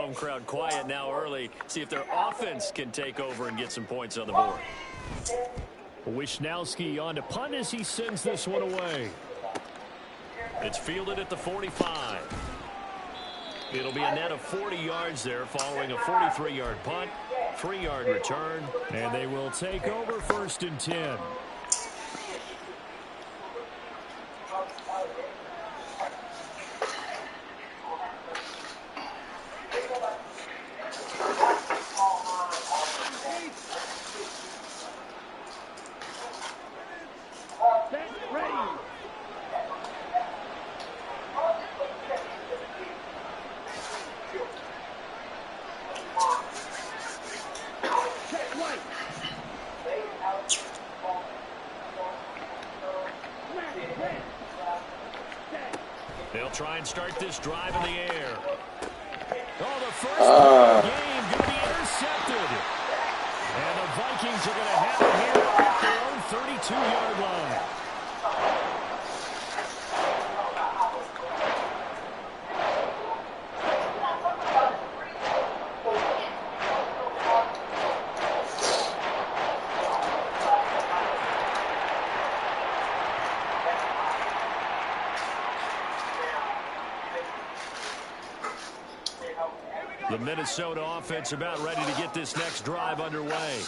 home crowd quiet now early. See if their offense can take over and get some points on the board. Wisnowski on to punt as he sends this one away. It's fielded at the 45. It'll be a net of 40 yards there following a 43-yard punt, 3-yard return. And they will take over 1st and 10. They'll try and start this drive in the air. Oh, the first play of the game going to be intercepted. And the Vikings are going to have it here at their own 32-yard line. The Minnesota offense about ready to get this next drive underway.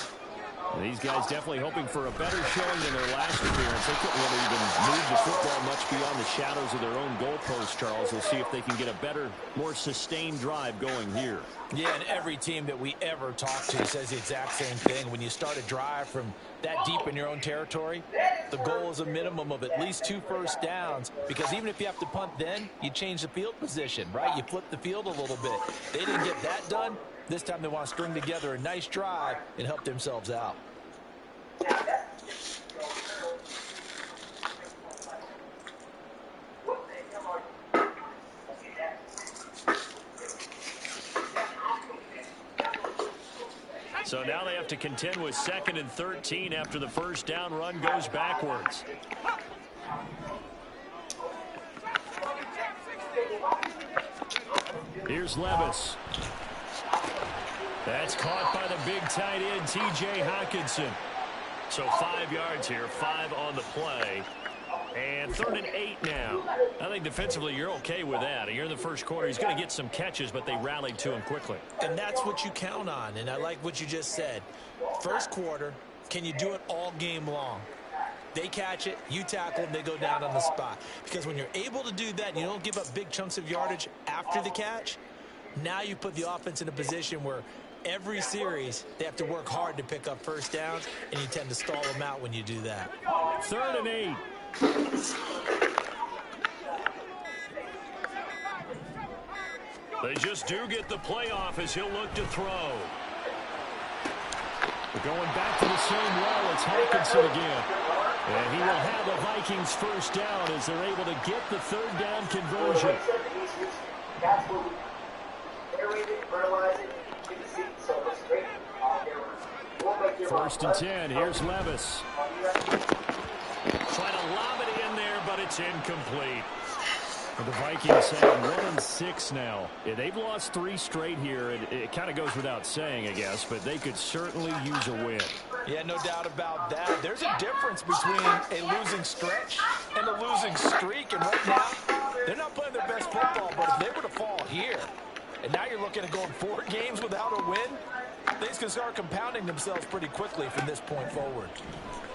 These guys definitely hoping for a better showing than their last appearance. They couldn't really even move the football much beyond the shadows of their own goalpost, Charles. We'll see if they can get a better, more sustained drive going here. Yeah, and every team that we ever talk to says the exact same thing. When you start a drive from that deep in your own territory, the goal is a minimum of at least 2 first downs, because even if you have to punt then, you change the field position, right? You flip the field a little bit. They didn't get that done. This time they want to string together a nice drive and help themselves out. So now they have to contend with 2nd and 13 after the first down run goes backwards. Here's Levis. That's caught by the big tight end, T.J. Hockenson. So 5 yards here, 5 on the play. And 3rd and 8 now. I think defensively you're okay with that. Here in the first quarter, he's going to get some catches, but they rallied to him quickly. And that's what you count on, and I like what you just said. First quarter, can you do it all game long? They catch it, you tackle them, they go down on the spot. Because when you're able to do that, and you don't give up big chunks of yardage after the catch, now you put the offense in a position where every series they have to work hard to pick up first downs, and you tend to stall them out when you do that. 3rd and 8. They just do get the playoff as he'll look to throw. We're going back to the same well. It's Hockenson again. And he will have the Vikings first down as they're able to get the 3rd down conversion. First and 10. Here's Levis. Trying to lob it in there, but it's incomplete. The Vikings have 1-6 now. Yeah, they've lost 3 straight here. It kind of goes without saying, I guess, but they could certainly use a win. Yeah, no doubt about that. There's a difference between a losing stretch and a losing streak. And right now, they're not playing their best football, but if they were to fall here, and now you're looking at going 4 games without a win, things can start compounding themselves pretty quickly from this point forward.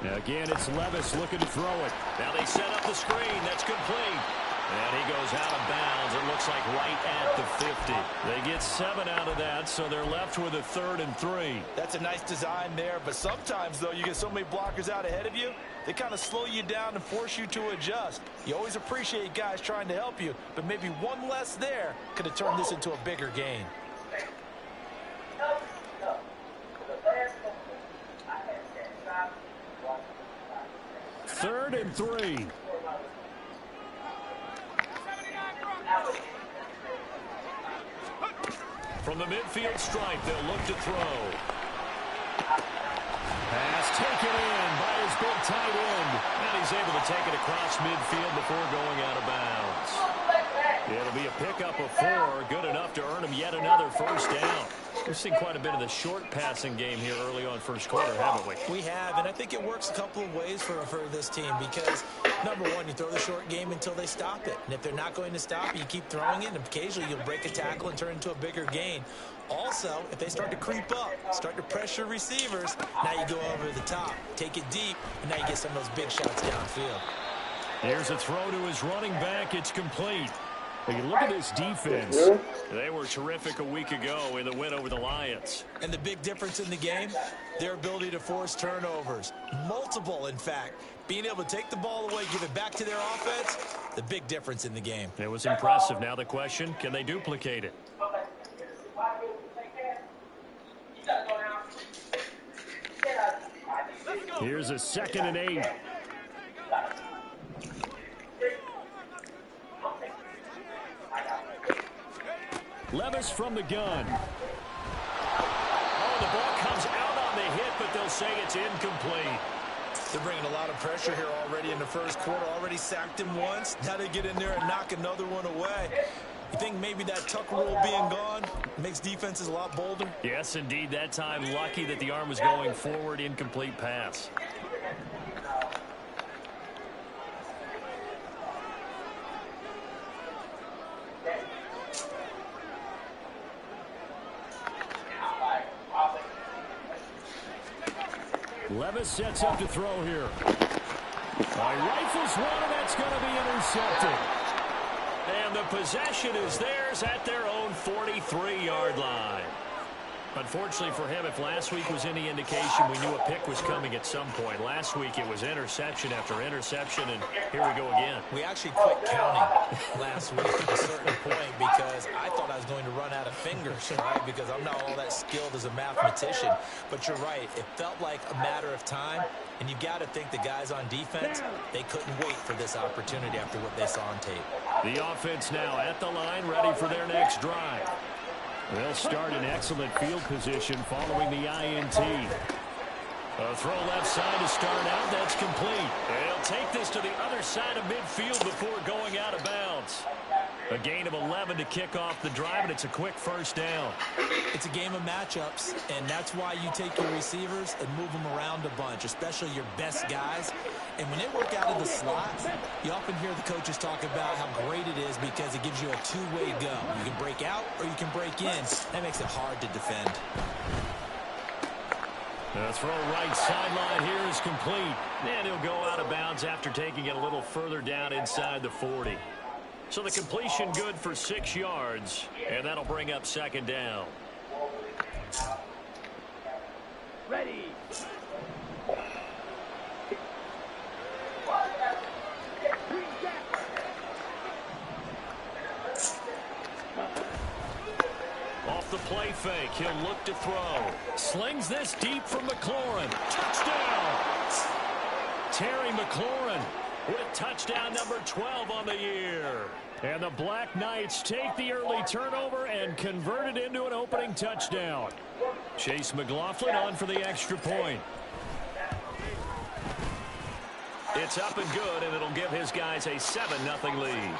Now again, it's Levis looking to throw it. Now they set up the screen. That's complete. And he goes out of bounds. It looks like right at the 50. They get 7 out of that, so they're left with a 3rd and 3. That's a nice design there, but sometimes, though, you get so many blockers out ahead of you, they kind of slow you down and force you to adjust. You always appreciate guys trying to help you, but maybe one less there could have turned this into a bigger game. Third and 3. From the midfield stripe, they'll look to throw. Pass taken in by his big tight end. And he's able to take it across midfield before going out of bounds. It'll be a pickup of 4, good enough to earn him yet another first down. We've seen quite a bit of the short passing game here early on first quarter, haven't we? We have, and I think it works a couple of ways for this team because, number one, you throw the short game until they stop it. And if they're not going to stop it, you keep throwing it, and occasionally you'll break a tackle and turn it into a bigger gain. Also, if they start to creep up, start to pressure receivers, now you go over the top, take it deep, and now you get some of those big shots downfield. Here's a throw to his running back. It's complete. But you look at this defense. They were terrific a week ago in the win over the Lions. And the big difference in the game, their ability to force turnovers. Multiple, in fact. Being able to take the ball away, give it back to their offense, the big difference in the game. It was impressive. Now the question, can they duplicate it? Here's a 2nd and 8. Levis from the gun. Oh, the ball comes out on the hit, but they'll say it's incomplete. They're bringing a lot of pressure here already in the first quarter. Already sacked him once. Now they get in there and knock another one away. You think maybe that tuck rule being gone makes defenses a lot bolder? Yes, indeed. That time, lucky that the arm was going forward. Incomplete pass. Levis sets up to throw here. Rifles one, and that's going to be intercepted. And the possession is theirs at their own 43-yard line. Unfortunately for him, if last week was any indication, we knew a pick was coming at some point. Last week it was interception after interception, and here we go again. We actually quit counting last week at a certain point because I thought I was going to run out of fingers, right? Because I'm not all that skilled as a mathematician. But you're right. It felt like a matter of time, and you've got to think the guys on defense, they couldn't wait for this opportunity after what they saw on tape. The offense now at the line, ready for their next drive. They'll start in excellent field position following the INT. A throw left side to start out. That's complete. They'll take this to the other side of midfield before going out of bounds. A gain of 11 to kick off the drive, and it's a quick first down. It's a game of matchups, and that's why you take your receivers and move them around a bunch, especially your best guys. And when they work out of the slot, you often hear the coaches talk about how great it is because it gives you a two-way go. You can break out or you can break in. That makes it hard to defend. The throw right sideline here is complete. And he'll go out of bounds after taking it a little further down inside the 40. So the completion good for 6 yards, and that'll bring up 2nd down. Ready. Off the play fake, he'll look to throw. Slings this deep from McLaurin. Touchdown! Terry McLaurin with touchdown number 12 on the year. And the Black Knights take the early turnover and convert it into an opening touchdown. Chase McLaughlin on for the extra point. It's up and good, and it'll give his guys a 7-0 lead.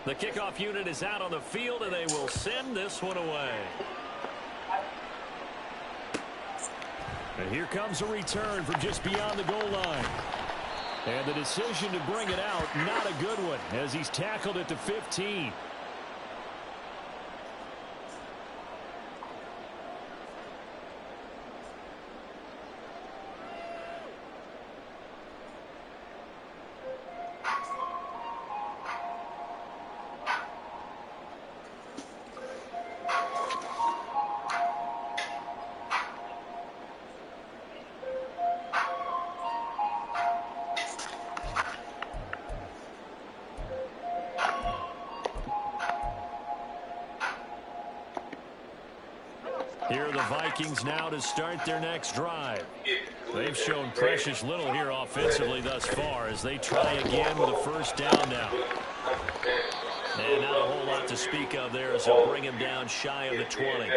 The kickoff unit is out on the field, and they will send this one away. And here comes a return from just beyond the goal line. And the decision to bring it out, not a good one, as he's tackled at the 15. Here are the Vikings now to start their next drive. They've shown precious little here offensively thus far as they try again with a first down now. And not a whole lot to speak of there as they'll bring him down shy of the 20.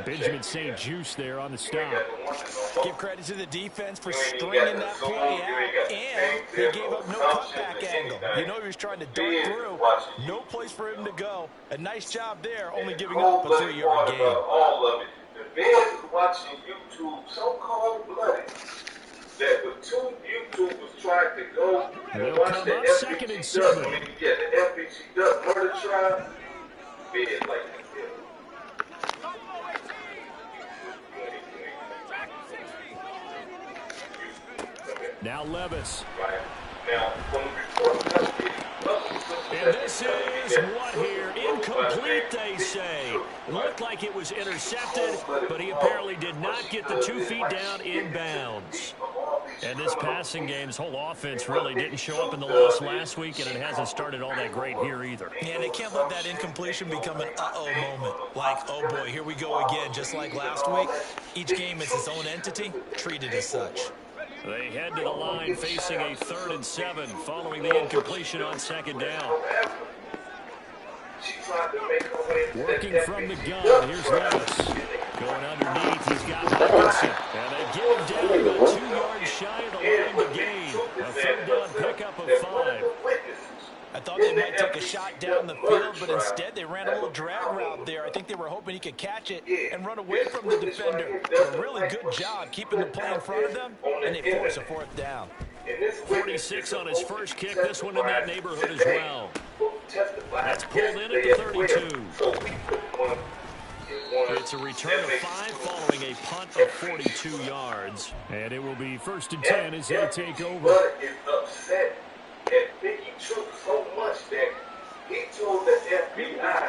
Benjamin St. Juice there on the stop. Give credit to the defense for stringing that play out, and they gave up no cutback angle. You know he was trying to dart through. No place for him to go. A nice job there, only giving up a 3-yard gain. All of it. The fans is watching YouTube so cold-blooded that the two YouTubers tried to go and watch the FBC Duck. Yeah, the FBC Duck murder trial. Fed like that. Now Levis. And this is what here? Incomplete, they say. Looked like it was intercepted, but he apparently did not get the 2 feet down in bounds. And this passing game's whole offense really didn't show up in the loss last week, and it hasn't started all that great here either. Yeah, they can't let that incompletion become an uh-oh moment. Like, oh boy, here we go again, just like last week. Each game is its own entity, treated as such. They head to the line facing a 3rd and 7 following the incompletion on 2nd down. Working from the gun. Here's Levis. Going underneath, he's got Robinson. And they get him down about 2 yards shy of the line to gain. A 3rd down pickup of 5. I thought they might take a shot down the field, but instead they ran a little drag route there. I think they were hoping he could catch it and run away from the defender. A really good job keeping the play in front of them, and they force a 4th down. 46 on his first kick. This one in that neighborhood as well. That's pulled in at the 32. It's a return of 5 following a punt of 42 yards. And it will be 1st and 10 as they take over.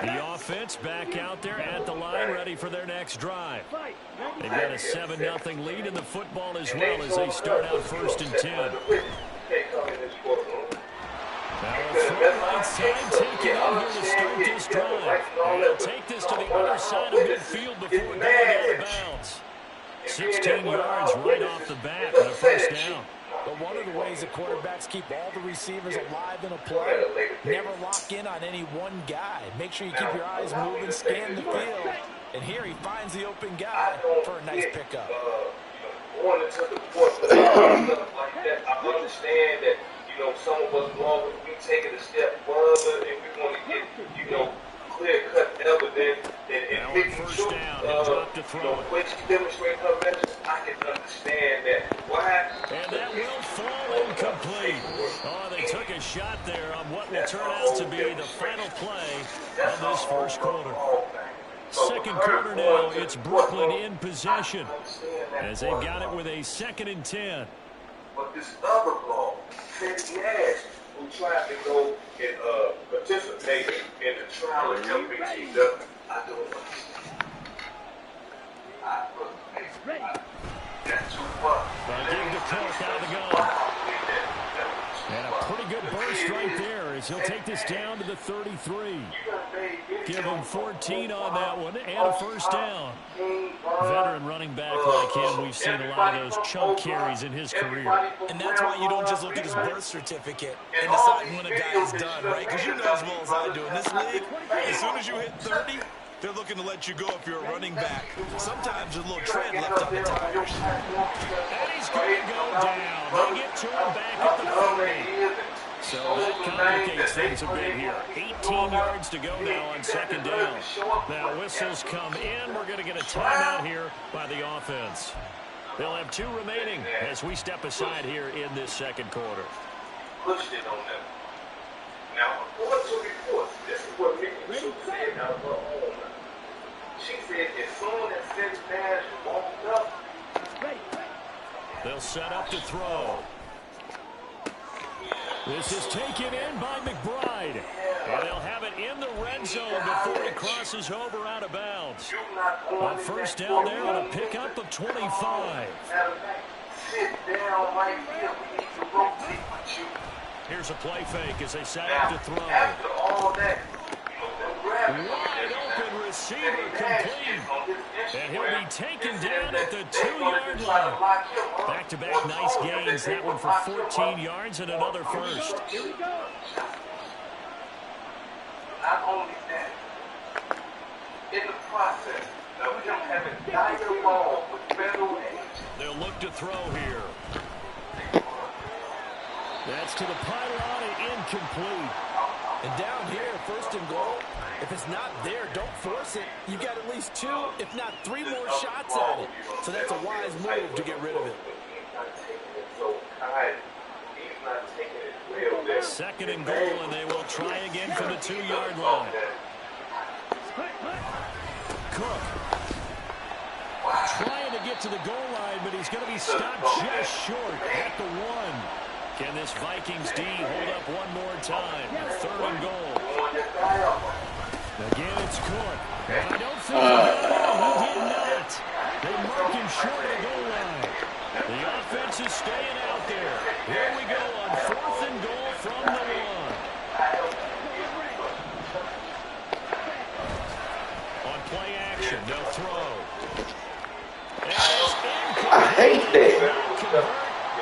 The offense back out there at the line, ready for their next drive. They've got a 7-0 lead in the football as well as they start out 1st and 10. Now a throw right side taken over to start this drive. And they'll take this to the other side of midfield before going out of bounds. 16 yards right off the bat and a 1st down. But one of the ways that quarterbacks keep all the receivers alive in a play, never lock in on any one guy. Make sure you keep your eyes moving, scan the field. And here he finds the open guy for a nice pickup. Going into the fourth stuff like that, I understand that, some of us want to be taking a step further and we want to get, clear-cut evidence and big first down, he'll drop to throw. When she demonstrates her message, I can understand that. Why? And that will fall incomplete. Oh, they took a shot there on what will turn out to be the final play of this first quarter. 2nd quarter now, it's Brooklyn in possession as they've got it with a 2nd and 10. But this other ball, Fancy Ash, who tried to go and participate in the trial of LBC, I don't understand. That's too far. Give the Clark out of the gun. And a pretty good burst right there as he'll take this down to the 33. Give him 14 on that one and a 1st down. Veteran running back like him, we've seen a lot of those chunk carries in his career. And that's why you don't just look at his birth certificate and decide when a guy is done, right? Because you know as well as I do, in this league, as soon as you hit 30, they're looking to let you go if you're a running back. Sometimes there's a little tread left on the tires. And he's going to go down. They get to him back at the 40. So that complicates things a bit here. 18 yards to go now on 2nd down. Now whistles come in. We're going to get a timeout here by the offense. They'll have 2 remaining as we step aside here in this 2nd quarter. Pushed it on them. Now, according to reports, this is what Mickey said out of her own. She said as soon as Cincinnati walked up, they'll set up to throw. This is taken in by McBride. And they'll have it in the red zone before he crosses over out of bounds. On 1st down there on a pickup of 25. sit down right here. We need to rotate with you. Here's a play fake as they set up to throw. After all that, Wide open receiver complete. And he'll be taken down at the 2-yard line. Back-to-back nice gains. That one for 14 yards and another first. Here we go. Not only that, in the process of him having dialogue with federal agents. They'll look to throw here. That's to the pylon and incomplete. And down here, 1st and goal, if it's not there, don't force it. You've got at least 2, if not 3 more shots at it. So that's a wise move to get rid of it. Second and goal, and they will try again from the 2-yard line. Cook trying to get to the goal line, but he's going to be stopped just short at the 1. Can this Vikings D hold up one more time? 3rd and goal. Again, it's Cook. And I don't think he did not. They mark him short of the goal line. The offense is staying out there. Here we go on 4th and goal from the 1. On play action, they'll throw. And it's incomplete. I hate that.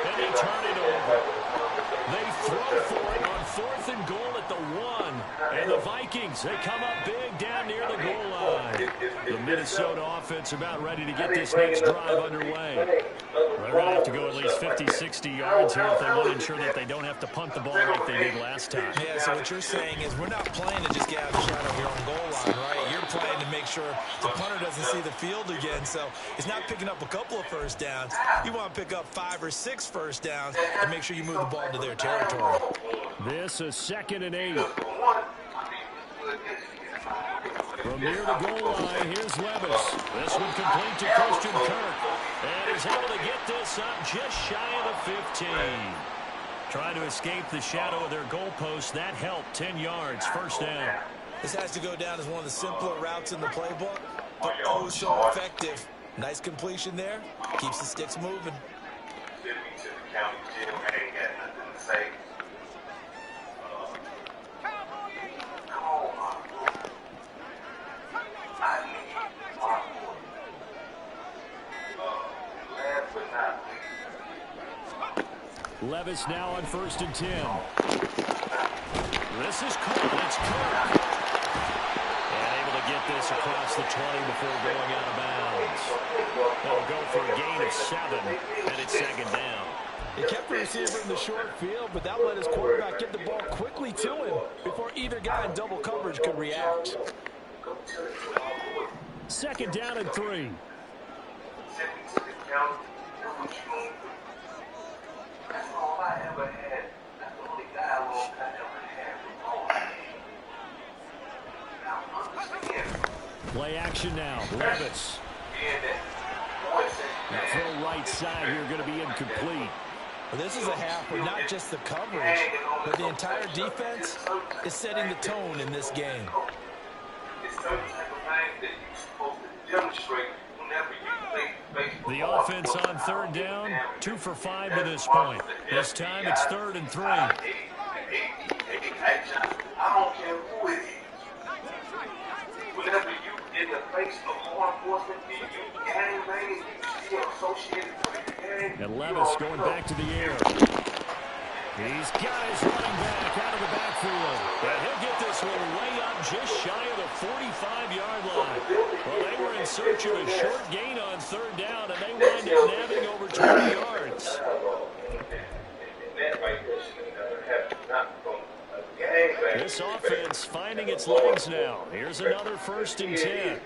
And they turn it over. They throw for it on 4th and goal at the 1. And the Vikings, they come up big down near the goal line. The Minnesota offense about ready to get this next drive underway. They're going to have to go at least 50, 60 yards here if they want to ensure that they don't have to punt the ball like they did last time. Yeah, so what you're saying is we're not playing to just get out of the shadow of your own goal line, right? You're playing to make sure the punter doesn't see the field again. So it's not picking up a couple of first downs. You want to pick up 5 or 6 first downs and make sure you move the ball into their territory. This is 2nd and 8. From near the goal line, here's Levis. This one complete to Christian Kirk. And he's able to get this up just shy of the 15. Trying to escape the shadow of their goalpost. That helped. 10 yards, 1st down. This has to go down as one of the simpler routes in the playbook, but oh so effective. Nice completion there. Keeps the sticks moving. Levis now on 1st and 10. This is Cook. It's Cook. And able to get this across the 20 before going out of bounds. They'll go for a gain of 7, and it's 2nd down. He kept the receiver in the short field, but that let his quarterback get the ball quickly to him before either guy in double coverage could react. 2nd down and 3. That's all I ever had. That's the only dialogue I ever had. Play action now. Levis. Now throw right side here, going to be incomplete. Well, this is a half where not just the coverage, but the entire defense is setting the tone in this game. It's certain type of things that you're supposed to demonstrate whenever you play baseball. The offense on 3rd down, 2 for 5 to this point. This time it's 3rd and 3. I don't care who it is. Whenever you in the face of law enforcement, you gang banging, you associated with the gang. And Levis going back to the air. He's got his running back out of the backfield. And he'll get this one way up just shy of the 45-yard line. Well, they were in search of a short gain on 3rd down, and they wind up nabbing over 20 yards. This offense finding its legs now. Here's another 1st and 10.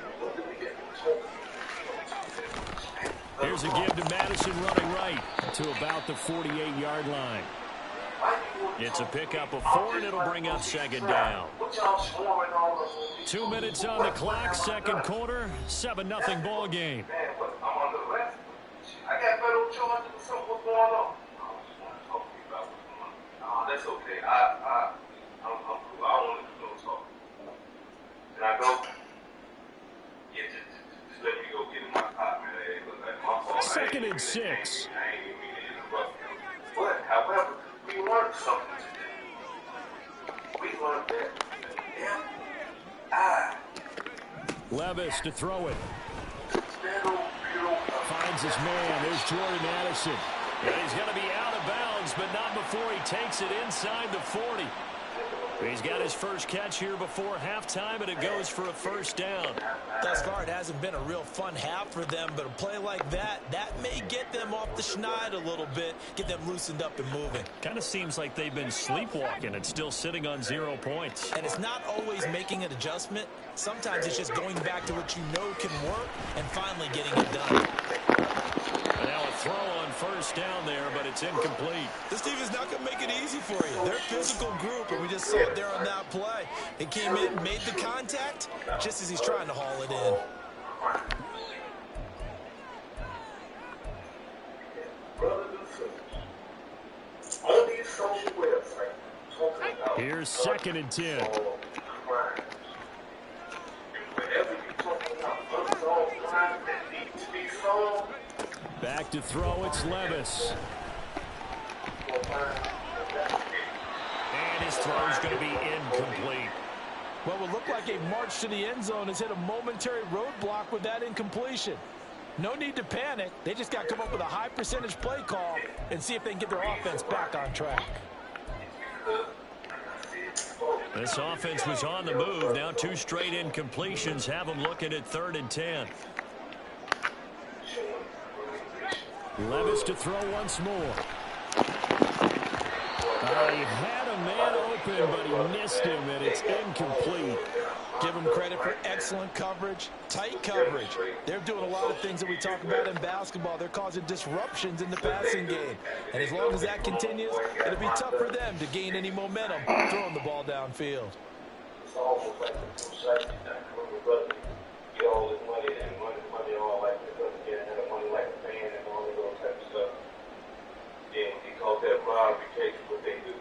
Here's a give to Madison running right to about the 48-yard line. It's a pickup of 4, and it'll bring up 2nd down. 2 minutes on the clock, 2nd quarter, 7-0 ball game. I got federal charges or something. What's going on? That's okay. I'm cool. I don't want to do no talk. Can I go? Yeah, just let me go get in my car, man. It looks like my fault. 2nd and 6. I ain't even mean to interrupt you. But, however, we learned something today. We learned that Levis to throw it. Finds his man. There's Jordan Addison. And he's going to be out of bounds, but not before he takes it inside the 40. He's got his first catch here before halftime, and it goes for a first down. Thus far, it hasn't been a real fun half for them, but a play like that may get them off the schneid a little bit, get them loosened up and moving. Kind of seems like they've been sleepwalking and still sitting on 0 points. And it's not always making an adjustment. Sometimes it's just going back to what you know can work and finally getting it done. And now a throw on first down there, but it's incomplete. This team is not going to make it easy for you. They're a physical group, and we just saw it there on that play. It came in, made the contact, just as he's trying to haul it in. Here's 2nd and 10. Back to throw, it's Levis. And his throw's going to be incomplete. What would look like a march to the end zone has hit a momentary roadblock with that incompletion. No need to panic. They just got to come up with a high percentage play call and see if they can get their offense back on track. This offense was on the move. Now 2 straight incompletions have them looking at 3rd and 10. Levis to throw once more. He had a man open, but he missed him, and it's incomplete. Give them credit for excellent coverage, tight coverage. They're doing a lot of things that we talk about in basketball. They're causing disruptions in the passing game. And as long as that continues, it'll be tough for them to gain any momentum throwing the ball downfield. It's almost like the society that get all this money and money all like this, get money like a fan and all of those type of stuff. And because that robbery case, what they do,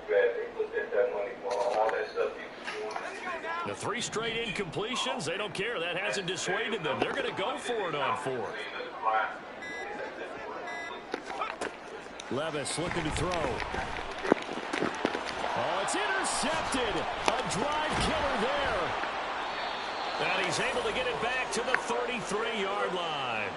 they look at that money for all that stuff. The 3 straight incompletions, they don't care. That hasn't dissuaded them. They're going to go for it on 4th. Levis looking to throw. Oh, it's intercepted. A drive killer there. And he's able to get it back to the 33-yard line.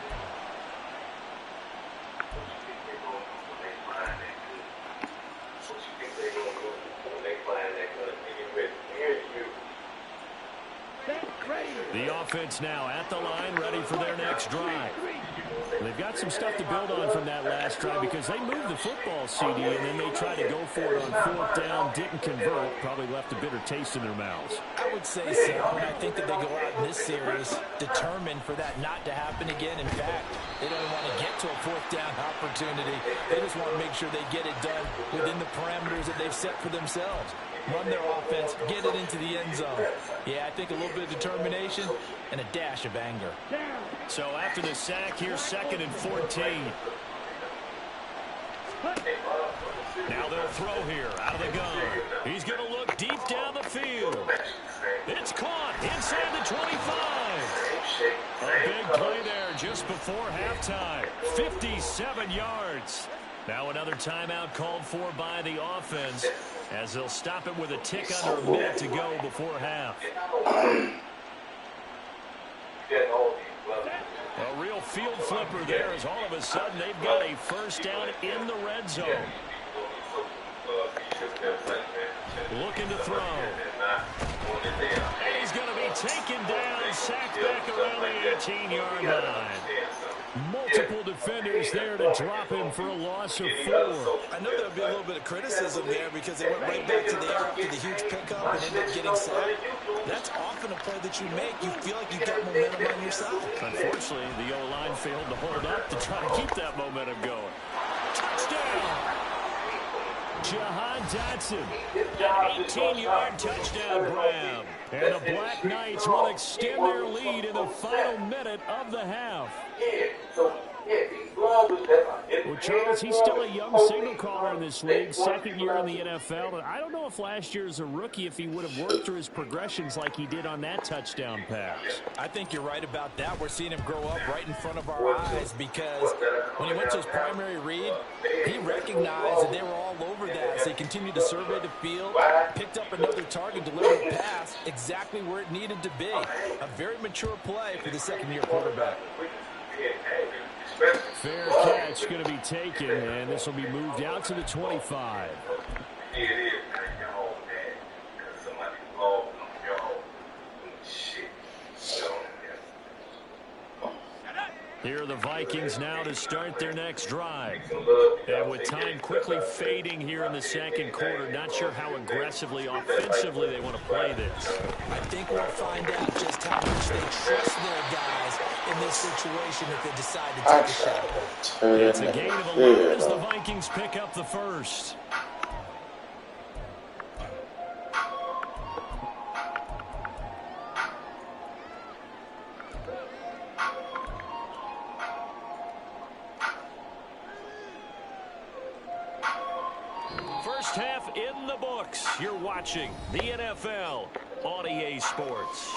The offense now at the line, ready for their next drive. They've got some stuff to build on from that last drive because they moved the football, CD, and then they tried to go for it on 4th down, didn't convert, probably left a bitter taste in their mouths. I would say so, and I think that they go out in this series determined for that not to happen again. In fact, they don't want to get to a 4th down opportunity. They just want to make sure they get it done within the parameters that they've set for themselves. Run their offense, get it into the end zone. Yeah, I think a little bit of determination and a dash of anger. So after the sack, here's 2nd and 14. Now they'll throw here out of the gun. He's going to look deep down the field. It's caught inside the 25. A big play there just before halftime. 57 yards. Now another timeout called for by the offense as they'll stop it with a tick under a minute to go before half. A real field flipper there as all of a sudden they've got a first down in the red zone. Looking to throw. And he's going to be taken down, sacked back around the 18-yard line. Multiple defenders there to drop him for a loss of 4. I know there'll be a little bit of criticism there because they went right back to the air after the huge pickup and ended up getting sacked. That's often a play that you make. You feel like you've got momentum on your side. Unfortunately, the O-line failed to hold up to try to keep that momentum going. Touchdown! Jahan Dotson, an 18-yard touchdown grab. And the Black Knights will extend their lead in the final minute of the half. Well, Charles, he's still a young signal caller in this league, 2nd year in the NFL. And I don't know if last year as a rookie, if he would have worked through his progressions like he did on that touchdown pass. I think you're right about that. We're seeing him grow up right in front of our eyes because when he went to his primary read, he recognized that they were all over that. So he continued to survey the field, picked up another target, delivered a pass exactly where it needed to be. A very mature play for the second-year quarterback. Fair catch going to be taken, and this will be moved out to the 25. It is not your own man, because somebody logged on your own shit. Here are the Vikings now to start their next drive. And with time quickly fading here in the second quarter, not sure how aggressively, offensively they want to play this. I think we'll find out just how much they trust their guys in this situation if they decide to take a shot. It's a gain of 11 as the Vikings pick up the first. First half in the books. You're watching the NFL on EA Sports.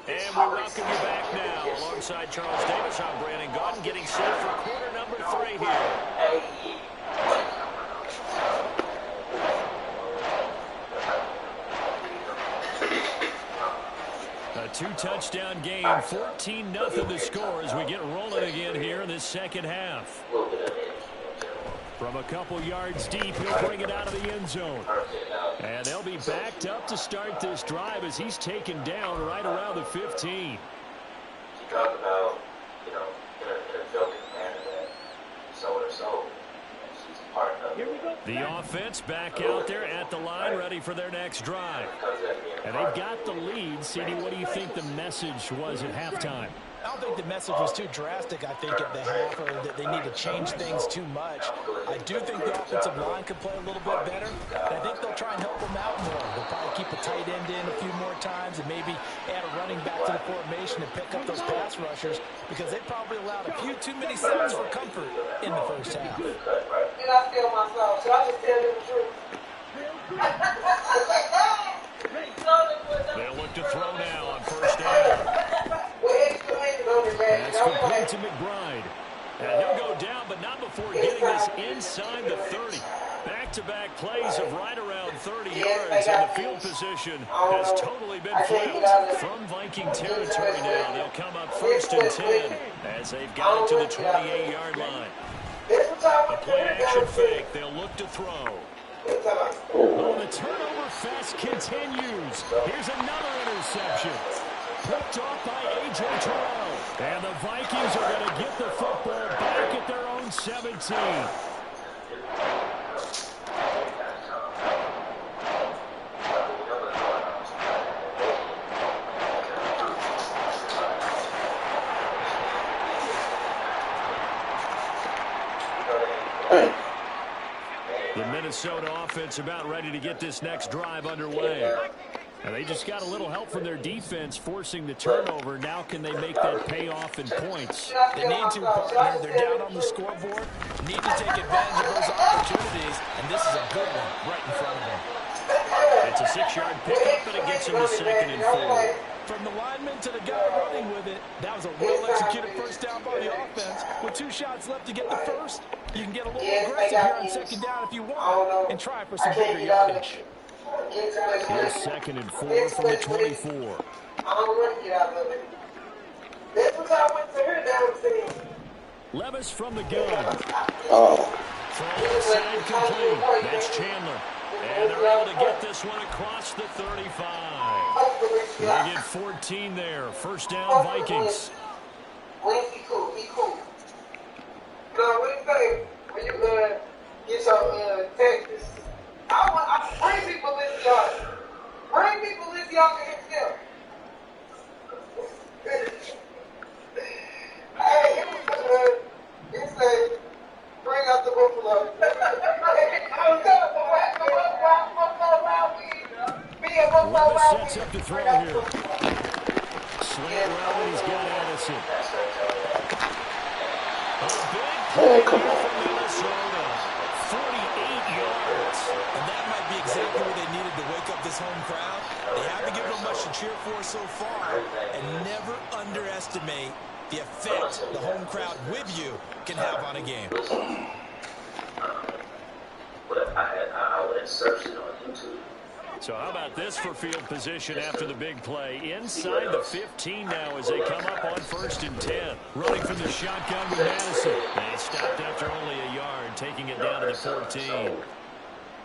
And we welcome you back now. Alongside Charles Davis, I'm Brandon Gaudin, getting set for quarter number 3 here. A 2-touchdown game, 14-0 the score as we get rolling again here in this second half. From a couple yards deep, he'll bring it out of the end zone. And they'll be backed up to start this drive as he's taken down right around the 15. She talked about, in a joking manner that so and so, and she's part of it. The offense back out there at the line, ready for their next drive. And they've got the lead. CD, what do you think the message was at halftime? I don't think the message was too drastic, I think, at the half, or that they need to change things too much. I do think the offensive line could play a little bit better. And I think they'll try and help them out more. They'll probably keep a tight end in a few more times and maybe add a running back to the formation and pick up those pass rushers, because they probably allowed a few too many sacks for comfort in the first half. And I feel myself, so I just tell them the truth. They'll look to throw now on first down. That's complete to McBride. And he'll go down, but not before getting this inside the 30. Back-to-back plays of right around 30 yards, and the field position has totally been flipped. From Viking territory now, they'll come up first and 10 as they've got it to the 28-yard line. A play-action fake. They'll look to throw. Oh, the turnover fest continues. Here's another interception. Picked off by A.J. Terrell. And the Vikings are going to get the football back at their own 17. The Minnesota offense about ready to get this next drive underway. And they just got a little help from their defense forcing the turnover. Now can they make that pay off in points? They need to, partner. They're down on the scoreboard. Need to take advantage of those opportunities. And this is a good one right in front of them. It's a 6-yard pickup, and it gets him to 2nd and 4. From the lineman to the guy running with it, that was a well-executed first down by the offense. With 2 shots left to get the first, you can get a little aggressive here on 2nd down if you want and try for some bigger yardage. Here's 2nd and 4 from the 24. Levis from the gun. Throw inside complete. That's Chandler. And they're able to get this one across the 35. They get 14 there. First down, Vikings. Be cool. No, what do you say? When you get your Texas, I bring people this y'all. Bring people this y'all can himself. Hey, he said, bring out the buffalo. I was telling Levis sets up to throw here. Slant route, and he's got Addison. A big play here from Minnesota. 48 yards. And that might be exactly what they needed to wake up this home crowd. They haven't given them much to cheer for so far. And never underestimate the effect the home crowd with you can have on a game. I would search it on YouTube. So how about this for field position after the big play? Inside the 15 now as they come up on 1st and 10. Running from the shotgun with Madison. They stopped after only a yard, taking it down to the 14.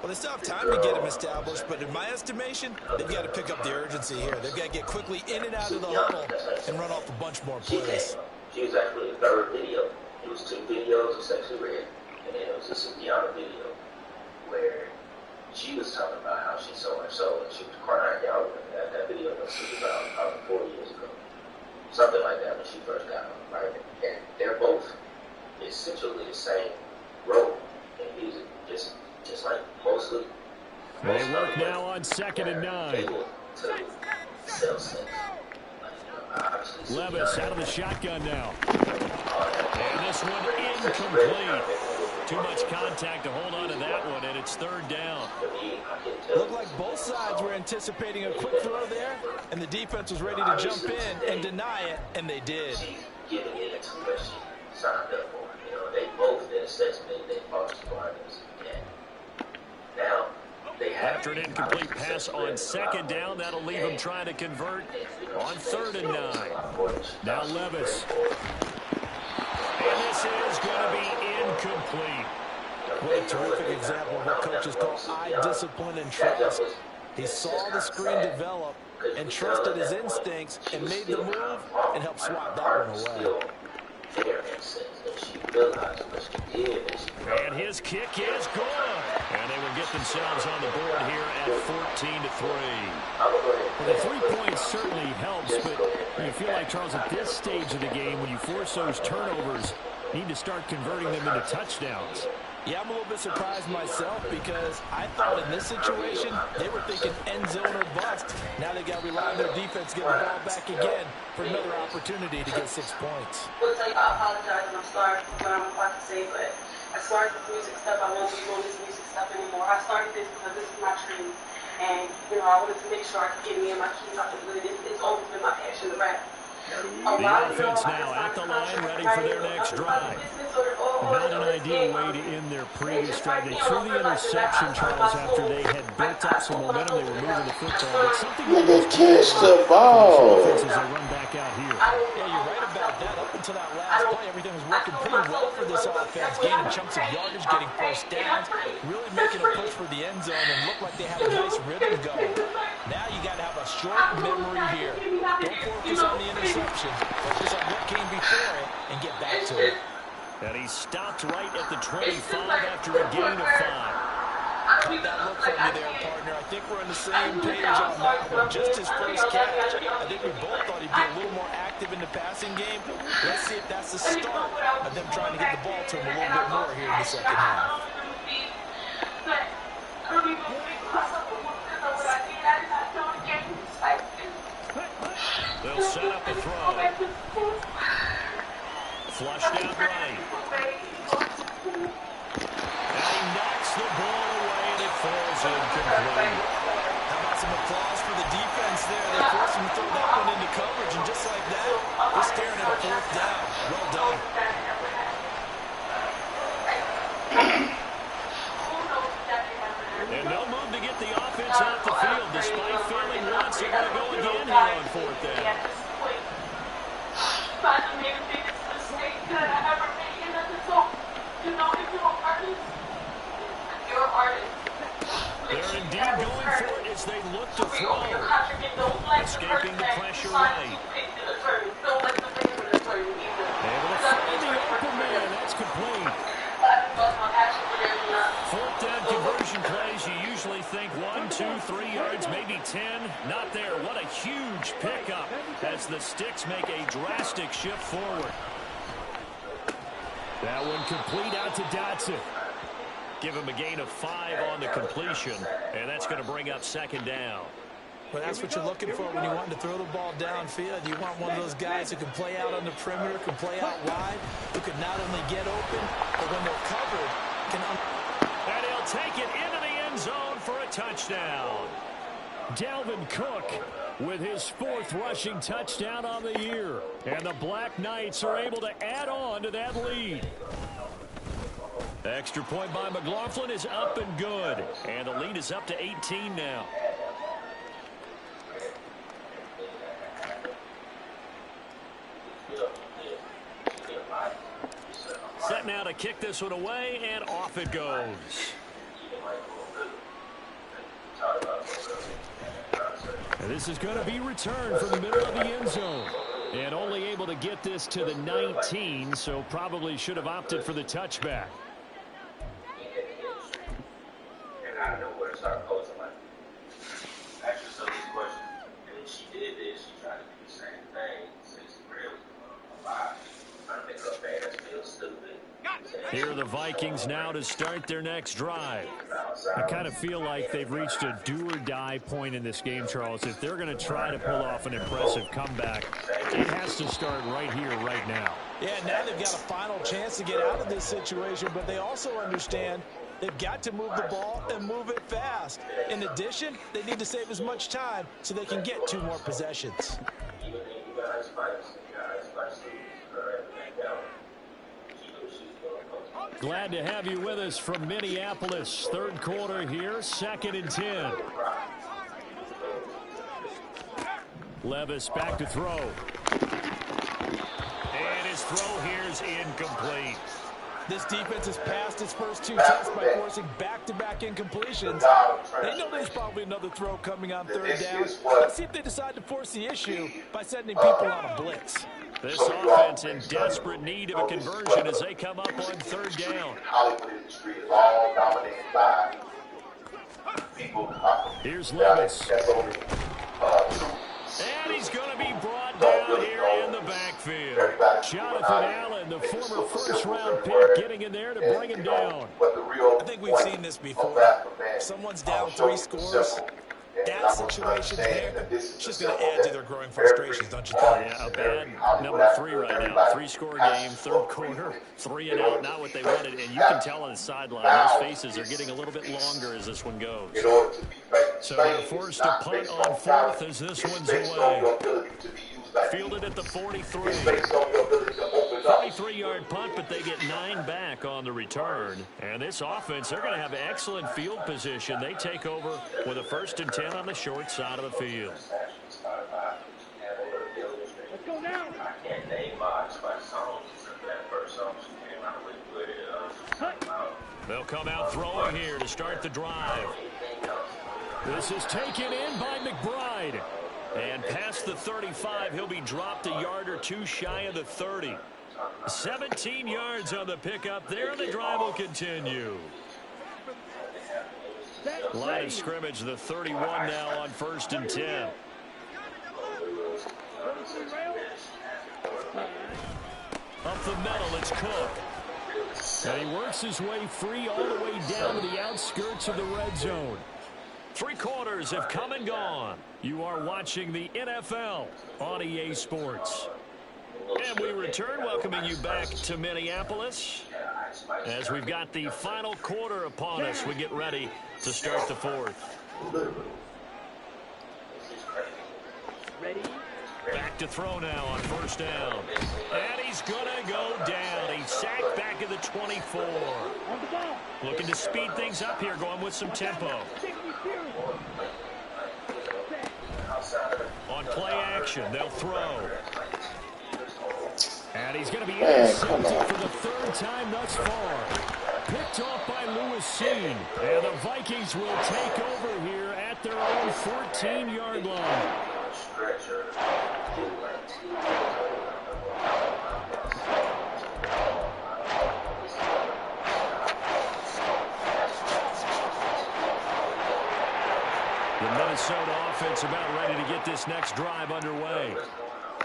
Well, they still have time to get him established, but in my estimation, they've got to pick up the urgency here. They've got to get quickly in and out of the huddle and run off a bunch more plays. She was actually the third video. It was 2 videos of Sexy Red, and then it was a Sukiana video where she was talking about how she so much so, and she was crying. Y'all remember that video that she was about 4 years ago. Something like that when she first got on, right? And they're both essentially the same role in music, just like mostly. They work now on 2nd and 9. Able to sell sex. Levis out of the shotgun now. And this one incomplete. Too much contact to hold on to that one, and it's 3rd down. Looked like both sides were anticipating a quick throw there, and the defense was ready to jump in and deny it, and they did. She's giving it to what she signed up for. You know, they both, in a sense, made their foster partners. And now they have. After an incomplete pass on 2nd down, that'll leave them trying to convert on 3rd and 9. Now Levis. And this is going to be incomplete. What a terrific example of what coaches call eye discipline and trust. He saw the screen develop and trusted his instincts and made the move and helped swat that one away. And his kick is good. And they will get themselves on the board here at 14-3. Well, the 3 points certainly helps, but you feel like, Charles, at this stage of the game, when you force those turnovers, you need to start converting them into touchdowns. Yeah, I'm a little bit surprised myself because I thought in this situation they were thinking end zone or bust. Now they got to rely on their defense to get the ball back again for another opportunity to get 6 points. I apologize and I'm sorry for what I'm about to say, but as far as this music stuff, I won't be doing this music stuff anymore. I started this because this is my dream, and I wanted to make sure I could get me and my kids out the good. It's always been my passion to rap. The offense now at the line, ready for their next drive. Not an ideal way to end their previous drive. They threw the interception, Charles, after they had built up some momentum. They were moving the football, but something Nigga, catch the ball. As they run back out here. Yeah, you're right about that. Up until that last play, everything was working pretty well for this offense, gaining chunks of yardage, getting first downs, really making a push for the end zone, and looked like they had a nice rhythm going. Now you got to have a short memory here. Don't focus on the interception. Focus on what came before it and get back to it. And he stopped right at the 25 after a gain of 5. Cut that look for me there, partner. I think we're on the same page on that one. Just his first catch. I think we both thought he'd be a little more active in the passing game. Let's see if that's the start of them trying to get the ball to him a little bit more here in the second half. They'll set up a throw. Flushed out right. And he knocks the ball away, and it falls incomplete. How about some applause for the defense there? They forced him to throw that one into coverage, and just like that, they're staring at a 4th down. Well done. And no move to get the offense off the field, despite failing once. They're going to go again here on 4th down. They're indeed going for it as they look to throw. Escaping the pressure right. Able to find the open man. That's complete. 4th down conversion plays, you usually think 1, 2, 3 yards, maybe 10. Not there. What a huge pickup as the Sticks make a drastic shift forward. That one complete out to Dotson. Give him a gain of 5 on the completion, and that's going to bring up 2nd down. Well, that's what you're looking for when you want to throw the ball downfield. You want one of those guys who can play out on the perimeter, can play out wide, who can not only get open, but when they're covered, can... And he'll take it into the end zone for a touchdown. Dalvin Cook with his 4th rushing touchdown on the year. And the Black Knights are able to add on to that lead. The extra point by McLaughlin is up and good. And the lead is up to 18 now. Set now to kick this one away, and off it goes. And this is going to be returned from the middle of the end zone. And only able to get this to the 19, so probably should have opted for the touchback. And I know where to start posing like, ask yourself this question. And when she did this, she tried to do the same thing. Since really a lot. Trying to make her fans feel stupid. Here are the Vikings now to start their next drive. I kind of feel like they've reached a do-or-die point in this game, Charles. If they're going to try to pull off an impressive comeback, it has to start right here, right now. Yeah, now they've got a final chance to get out of this situation, but they also understand they've got to move the ball and move it fast. In addition, they need to save as much time so they can get 2 more possessions. Glad to have you with us from Minneapolis. 3rd quarter here, 2nd and 10. Levis back to throw. And his throw here is incomplete. This defense has passed its first 2 tests by forcing back-to-back incompletions. They know there's probably another throw coming on 3rd down. Let's see if they decide to force the issue by sending people on a blitz. This offense in desperate need of a conversion as they come up on 3rd down. Here's Levis. And he's going to be brought down here in the backfield. Jonathan Allen, the former 1st-round pick, getting in there to bring him down. I think we've seen this before. Someone's down 3 scores. That situation there, it's just going to add to their growing frustrations, don't you think? Yeah, a bad number 3 right now. 3-score game, 3rd quarter, 3 and out, not what they wanted. And you can tell on the sideline, those faces are getting a little bit longer as this one goes. So they're forced to punt on 4th as this one's away. Fielded at the 43. 33-yard punt, but they get 9 back on the return. And this offense, they're going to have excellent field position. They take over with a 1st and 10 on the short side of the field. Let's go now. I can't name my songs except that first song she came out with. They'll come out throwing here to start the drive. This is taken in by McBride. And past the 35, he'll be dropped a yard or 2 shy of the 30. 17 yards on the pickup there, and the drive will continue. Line of scrimmage, the 31 now on 1st and 10. Up the middle, it's Cook. And he works his way free all the way down to the outskirts of the red zone. 3 quarters have come and gone. You are watching the NFL on EA Sports. And we return, welcoming you back to Minneapolis. As we've got the final quarter upon us, we get ready to start the 4th. Ready? Back to throw now on 1st down. And he's going to go down. He's sacked back at the 24. On the ball. Looking to speed things up here, going with some tempo. On play action, they'll throw. And he's going to be intercepted for the 3rd time thus far. Picked off by Lewis Seen. And the Vikings will take over here at their own 14-yard line. The Minnesota offense about ready to get this next drive underway.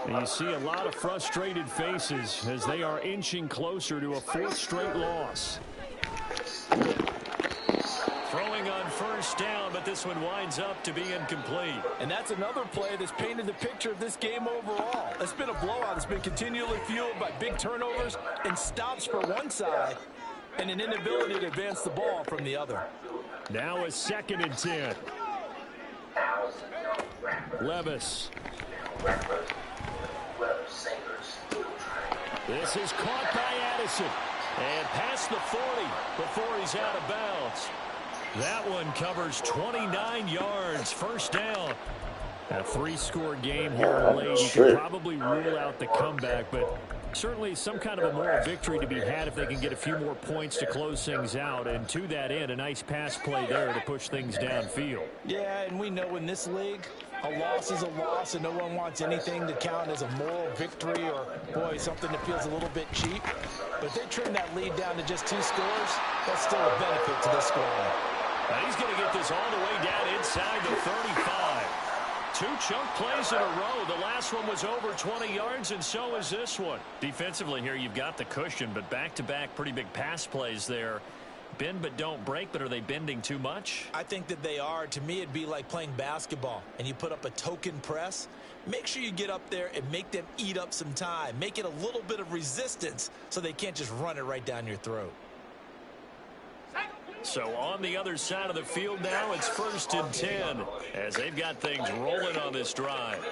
And you see a lot of frustrated faces as they are inching closer to a 4th straight loss. Throwing on first down, but this one winds up to be incomplete. And that's another play that's painted the picture of this game overall. It's been a blowout. It's been continually fueled by big turnovers and stops for one side and an inability to advance the ball from the other. Now a 2nd and 10. Levis. This is caught by Addison. And past the 40 before he's out of bounds. That one covers 29 yards. First down. A 3-score game here late. You can probably rule out the comeback, but certainly some kind of a moral victory to be had if they can get a few more points to close things out. And to that end, a nice pass play there to push things downfield. Yeah, and we know in this league, a loss is a loss, and no one wants anything to count as a moral victory or, boy, something that feels a little bit cheap. But if they trim that lead down to just 2 scores, that's still a benefit to this squad. Now he's going to get this all the way down inside the 35. 2 chunk plays in a row. The last one was over 20 yards, and so is this one. Defensively here, you've got the cushion, but back-to-back pretty big pass plays there. Bend but don't break, but are they bending too much? I think that they are. To me, it'd be like playing basketball, and you put up a token press. Make sure you get up there and make them eat up some time. Make it a little bit of resistance so they can't just run it right down your throat. So on the other side of the field now, it's 1st and 10 as they've got things rolling on this drive.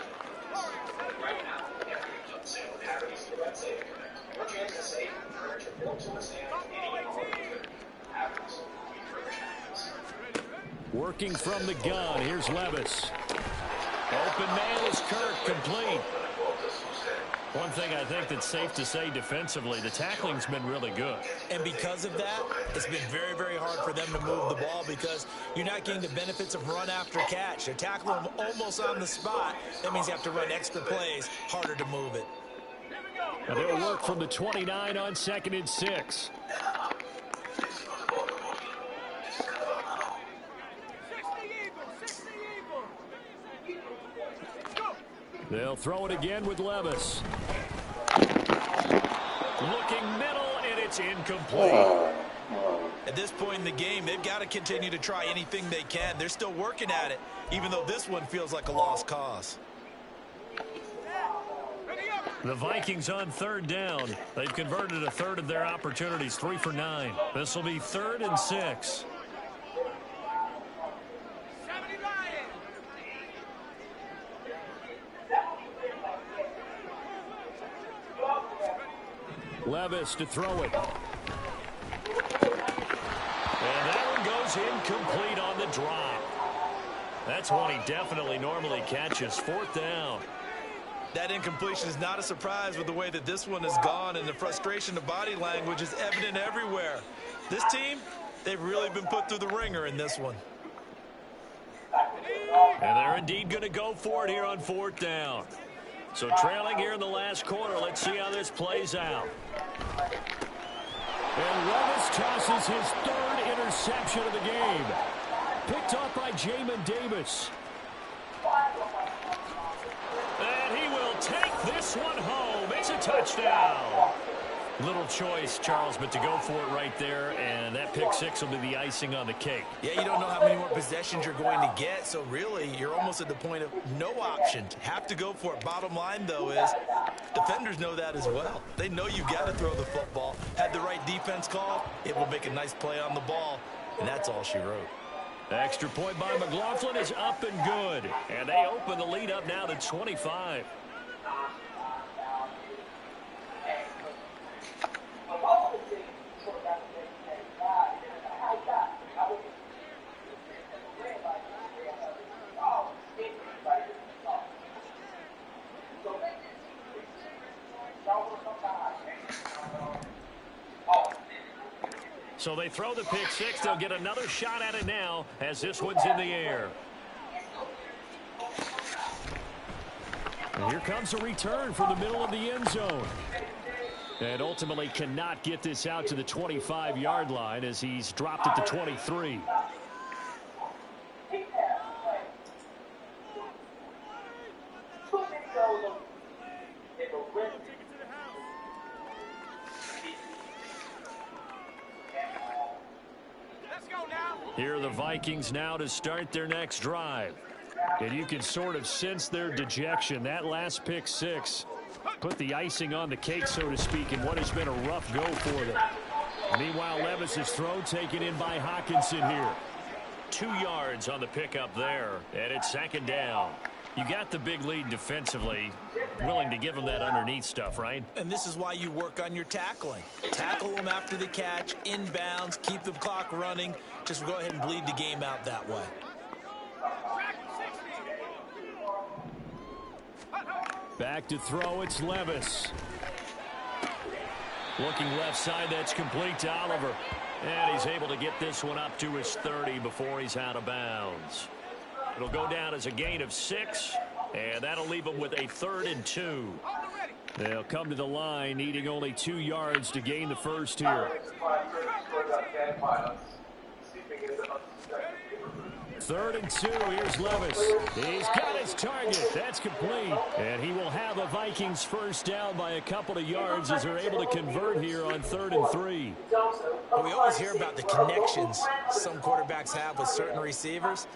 Working from the gun, here's Levis. Open man is Kirk, complete. One thing I think that's safe to say defensively, the tackling's been really good. And because of that, it's been very, very hard for them to move the ball because you're not getting the benefits of run after catch. They're tackling them almost on the spot. That means you have to run extra plays, harder to move it. And they'll work from the 29 on 2nd and 6. They'll throw it again with Levis. Looking middle, and it's incomplete. At this point in the game, they've got to continue to try anything they can. They're still working at it, even though this one feels like a lost cause. The Vikings on 3rd down. They've converted a third of their opportunities, 3 for 9. This will be 3rd and 6. Levis to throw it. And that one goes incomplete on the drop. That's one he definitely normally catches. 4th down. That incompletion is not a surprise with the way that this one has gone, and the frustration of body language is evident everywhere. This team, they've really been put through the ringer in this one. And they're indeed going to go for it here on 4th down. So trailing here in the last quarter. Let's see how this plays out. And Levis tosses his 3rd interception of the game. Picked up by Jamin Davis. And he will take this one home. It's a touchdown. Little choice, Charles, but to go for it right there, and that pick 6 will be the icing on the cake. Yeah, you don't know how many more possessions you're going to get, so really you're almost at the point of no option. Have to go for it. Bottom line, though, is defenders know that as well. They know you've got to throw the football. Had the right defense call, it will make a nice play on the ball, and that's all she wrote. Extra point by McLaughlin is up and good, and they open the lead up now to 25. So they throw the pick 6. They'll get another shot at it now as this one's in the air. And here comes a return from the middle of the end zone. And ultimately cannot get this out to the 25-yard line as he's dropped it to 23. Here are the Vikings now to start their next drive. And you can sort of sense their dejection. That last pick six put the icing on the cake, so to speak, in what has been a rough go for them. Meanwhile, Levis's throw taken in by Hawkinson here. 2 yards on the pickup there, and it's second down. You got the big lead defensively, willing to give them that underneath stuff, right? And this is why you work on your tackling. Tackle them after the catch, inbounds, keep the clock running. Just go ahead and bleed the game out that way. Back to throw, it's Levis. Looking left side, that's complete to Oliver. And he's able to get this one up to his 30 before he's out of bounds. It'll go down as a gain of 6, and that'll leave them with a 3rd and 2. They'll come to the line, needing only 2 yards to gain the first here. 3rd and 2, here's Levis. He's got his target. That's complete. And he will have a Vikings first down by a couple of yards as they're able to convert here on 3rd and 3. Well, we always hear about the connections some quarterbacks have with certain receivers.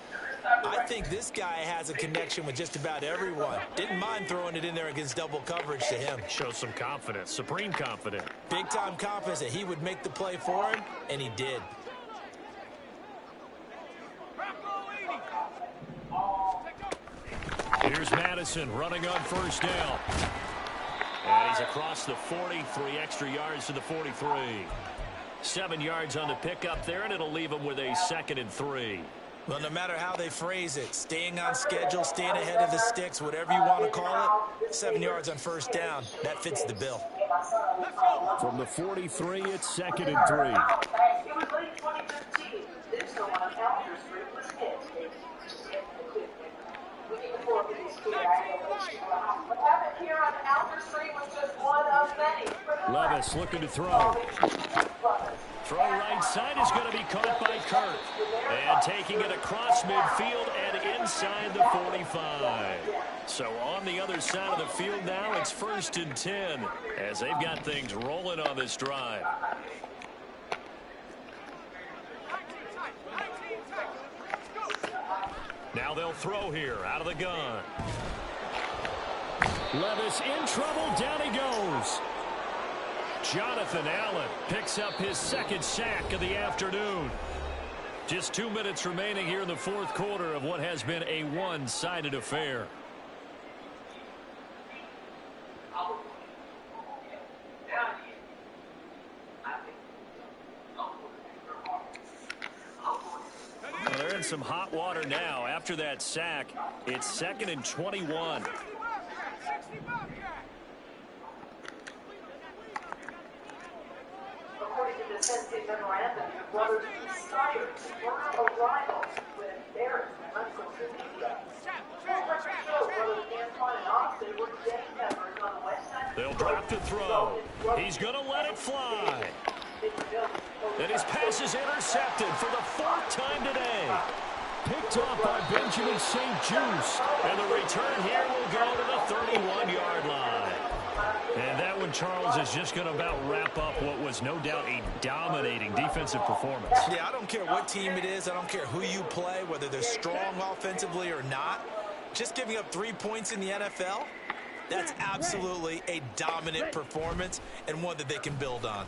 I think this guy has a connection with just about everyone. Didn't mind throwing it in there against double coverage to him. Shows some confidence, supreme confidence. Big-time confidence that he would make the play for him, and he did. Here's Madison running on first down. And he's across the 40, 3 extra yards to the 43. 7 yards on the pickup there, and it'll leave him with a 2nd and 3. Well, no matter how they phrase it, staying on schedule, staying ahead of the sticks, whatever you want to call it, 7 yards on first down, that fits the bill. From the 43, it's 2nd and 3. It was late 2015. This one on Elder Street was hit. What happened here on Elder Street was just one of many. Levis looking to throw. Throw right side is going to be caught by Kurt. And taking it across midfield and inside the 45. So on the other side of the field now, it's 1st and 10 as they've got things rolling on this drive. Now they'll throw here out of the gun. Levis in trouble. Down he goes. Jonathan Allen picks up his 2nd sack of the afternoon. Just 2 minutes remaining here in the 4th quarter of what has been a one-sided affair. Well, they're in some hot water now. After that sack, it's 2nd and 21. According to the Tennessee memorandum, the brothers conspired to murder a rival with embarrassment on social media. Full record show brothers Antoine and Austin were getting members on the west side. They'll drop the throw. He's going to let it fly. And his pass is intercepted for the 4th time today. Picked off by Benjamin St. Juice. And the return here will go to the 31-yard line. And that one, Charles, is just going to about wrap up what was no doubt a dominating defensive performance. Yeah, I don't care what team it is. I don't care who you play, whether they're strong offensively or not. Just giving up 3 points in the NFL, that's absolutely a dominant performance and one that they can build on.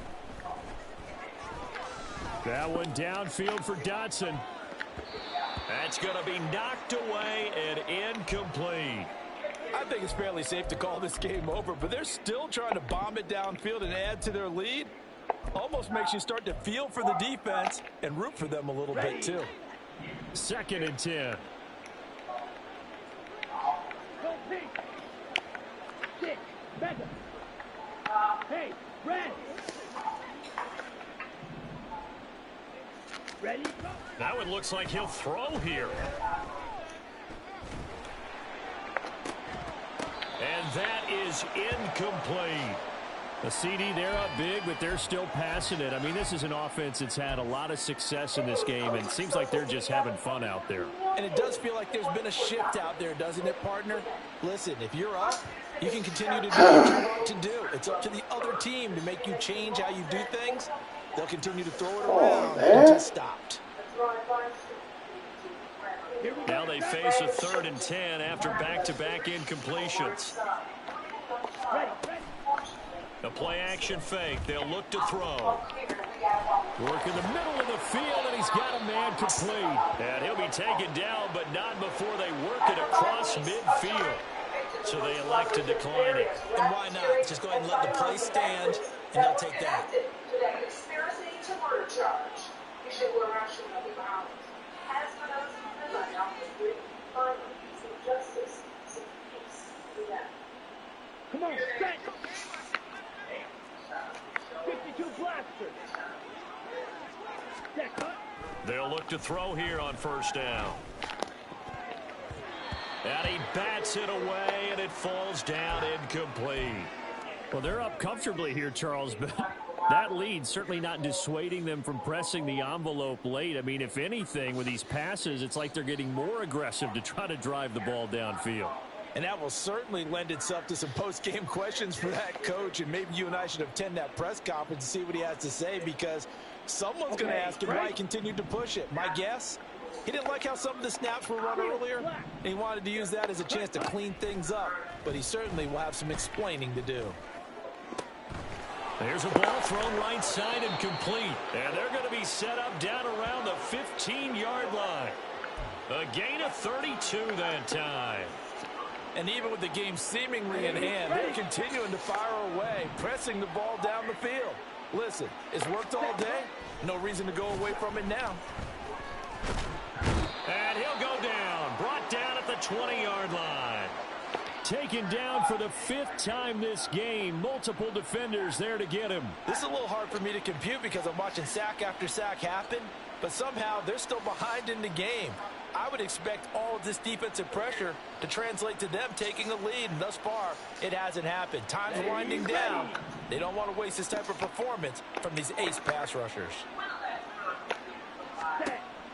That one downfield for Dotson. That's going to be knocked away and incomplete. I think it's fairly safe to call this game over, but they're still trying to bomb it downfield and add to their lead. Almost makes you start to feel for the defense and root for them a little bit too. 2nd and 10. Hey, Red. Ready? That one looks like he'll throw here. And that is incomplete. A CD, they're up big, but they're still passing it. I mean, this is an offense that's had a lot of success in this game, and it seems like they're just having fun out there. And it does feel like there's been a shift out there, doesn't it, partner? Listen, if you're up, you can continue to do what you want to do. It's up to the other team to make you change how you do things. They'll continue to throw it around until stopped. Now they face a 3rd and 10 after back-to-back incompletions. A play-action fake. They'll look to throw. Work in the middle of the field, and he's got a man complete. And he'll be taken down, but not before they work it across midfield. So they elect to decline it. And why not? Just go ahead and let the play stand, and they'll take that. Come on, set! 52 blasters! They'll look to throw here on 1st down. And he bats it away, and it falls down incomplete. Well, they're up comfortably here, Charles, but that lead certainly not dissuading them from pressing the envelope late. I mean, if anything, with these passes, it's like they're getting more aggressive to try to drive the ball downfield. And that will certainly lend itself to some post-game questions for that coach, and maybe you and I should attend that press conference and see what he has to say, because someone's going to ask him why he continued to push it. My guess, he didn't like how some of the snaps were run earlier, and he wanted to use that as a chance to clean things up, but he certainly will have some explaining to do. There's a ball thrown right side and complete. And they're going to be set up down around the 15-yard line. A gain of 32 that time. And even with the game seemingly in hand, they're continuing to fire away, pressing the ball down the field. Listen, it's worked all day. No reason to go away from it now. And he'll go down. Brought down at the 20-yard line. Taken down for the 5th time this game. Multiple defenders there to get him. This is a little hard for me to compute because I'm watching sack after sack happen, but somehow they're still behind in the game. I would expect all of this defensive pressure to translate to them taking a lead, and thus far, it hasn't happened. Time's winding down. They don't want to waste this type of performance from these ace pass rushers.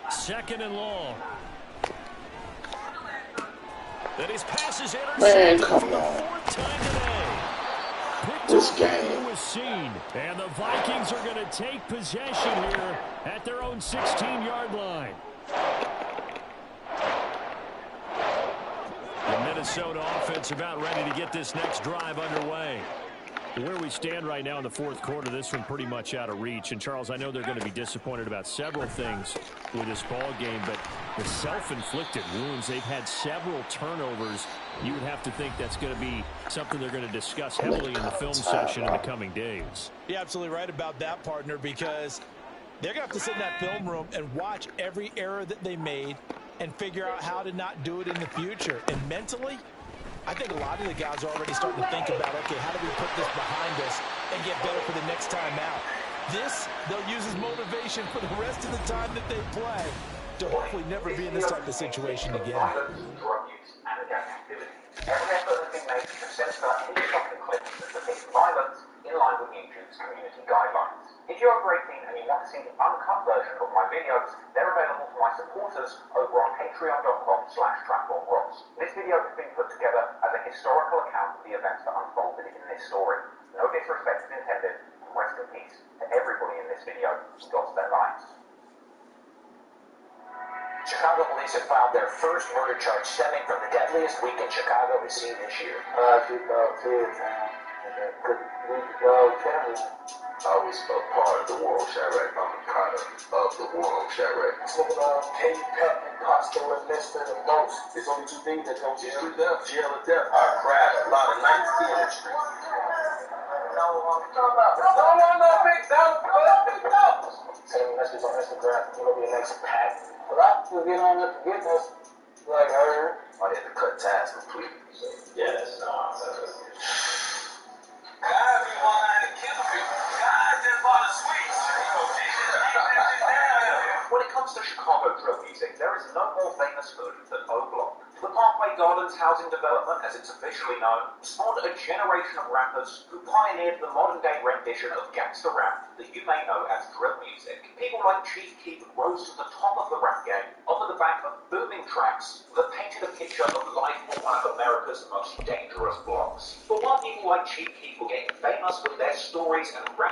2nd and long. Then his pass is Man, intercepted come for the on. 4th time today. This game. Was seen, and the Vikings are going to take possession here at their own 16-yard line. The Minnesota offense about ready to get this next drive underway. Where we stand right now in the 4th quarter, this one pretty much out of reach. And, Charles, I know they're going to be disappointed about several things with this ball game, but the self-inflicted wounds, they've had several turnovers. You would have to think that's going to be something they're going to discuss heavily in the film section in the coming days. You're absolutely right about that, partner, because they're going to have to sit in that film room and watch every error that they made and figure out how to not do it in the future. And mentally, I think a lot of the guys are already starting to think about, okay, how do we put this behind us and get better for the next time out? This, they'll use as motivation for the rest of the time that they play to hopefully never be in this type of situation again. Drug use and gang activity. Every effort has been made to censor any chocolate clips that depict violence in line with YouTube's community guidelines. If you're over 18 and you want to see the uncut version of my videos, they're available for my supporters over on patreon.com/trackballross. This video has been put together as a historical account of the events that unfolded in this story. No disrespect is intended, and rest in peace to everybody in this video who lost their lives. Chicago police have filed their first murder charge stemming from the deadliest week in Chicago we've seen this year. I was a part of the war on Chirac. I'm a product of the war on Chirac. Petty, Pep, and Costa were listed the most. There's only 2 things that don't jail or death. Jail or death. I cried a lot of nights in the street. No, I'm talking about. No, big dumb. Send me messages on Instagram. You're going to be the next pack. But I will get on the forgiveness like her. I had to cut ties completely. So. Yeah, that's nonsense. God be lying to kill people. God just bought a switch. When it comes to Chicago drill music, there is no more famous hood than O-Block. The Parkway Gardens housing development, as it's officially known, spawned a generation of rappers who pioneered the modern-day rendition of gangster rap that you may know as drill music. People like Chief Keef rose to the top of the rap game off of the back of booming tracks that painted a picture of life on one of America's most dangerous blocks. But while people like Chief Keef were getting famous with their stories and rap